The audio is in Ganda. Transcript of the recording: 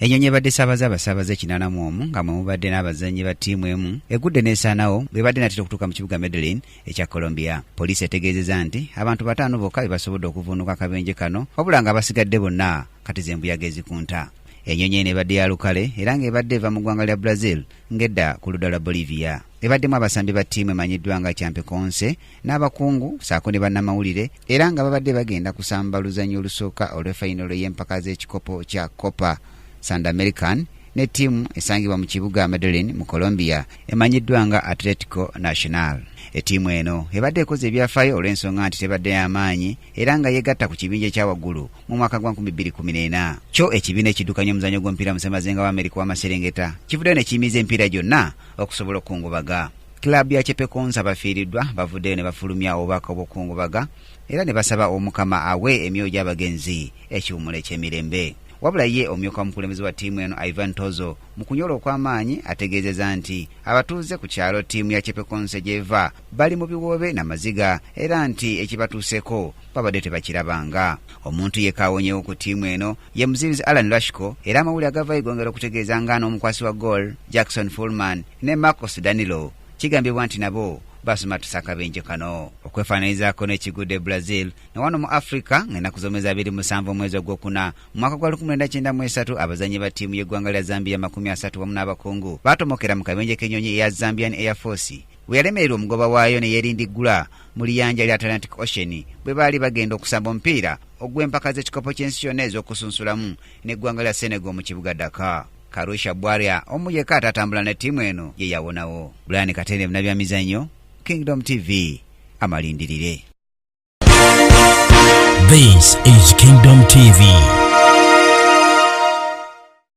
Ennyonyi ebadde saabaza abasaabaze 81 nga mwe mubadde n'abazannyi ba ttiimu emu egudde n'esaanawo bwe badde natera okutuuka mu kibuga Medellin ekya Colombia. Poliisi etegeezezza nti abantu 5 bokka be basobodde okuvvuunuka akabenje kano wabula nga abasigadde bonna kati z'embuyaga ezikunta. Ennyonyi eno ebadde ya lukale era ng'ebadde eva mu ggwanga lya Brazil ng'edda ku ludda lwa Bolivia. Ebaddemu abasambi ba ttiimu emanyiddwa nga Chapecoense n'abakungu ssaako ne bannamawulire era nga babadde bagenda kusamba luzannya olusooka olw'efayinalo y'empaka z'ekikopo kya Copa Sudamerican ne ttiimu esangibwa mu kibuga Medellin mu Colombia emanyiddwa nga Atletico Nacional. Ettiimu eno ebadde ekoze ebyafaayo olw'ensonga nti tebadde y'amaanyi era nga yeegatta ku kibinja ekya waggulu mu mwaka gwa 2014. Kyo ekibiina ekiddukanya omuzannyo gw'omupiira mu Ssemazenga w'Amerika w'Amaserengeta kivuddeyo ne kiyimiza empiira gyonna okusobola okukungubaga. Kilaabu ya Chapecoense abafiiriddwa bavuddeyo ne bafulumya obubaka obw'okukungubaga era ne basaba omukama awe emyoyo gy'abagenzi ekiwummulo eky'emirembe. Wabula ye omumyuka omukulembeze wa ttiimu eno Ivan Tozo mu kunyola okw'amaanyi ategeezezza nti abatuuze ku kyalo ttiimu ya Chapecoense gy'eva bali mu biwoobe n'amaziga era nti ekibatuuseeko babadde tebakirabanga. Omuntu yekka awonyeewo ku ttiimu eno ye muzibizi Alan Lashko era amawulire agavayo gongera okutegeeza nga n'omukwasi wa goal Jackson Fullman ne Marcos Danilo kigambibwa nti nabo basumatusa akabenje kano. Okwefaananizaako n'ekigudde Brazil ne wano mu Africa ng'ennaku z'omwezi 27 omwezi ogwokuna mu mwaka gwa 1993 abazannyi ba ttiimu y'eggwanga lya Zambia 30 wamu n'abakungu batomokera mu kabenje k'ennyonyi eya Zambian Air Force bwe yalemererwa omugoba waayo ne yeerindiggula mu liyanja lya Atlantic Ocean bwe baali bagenda okusamba omupiira ogw'empaka z'ekikopo ky'ensi yonna ez'okusunsulamu n'eggwanga lya Senegal mu kibuga Dakar. Karusha Bwaria omu yekka atatambula ne ttiimu eno ye yawonawo. Brian Katende munabyamizannyo Kingdom TV amalindirire. This is Kingdom TV.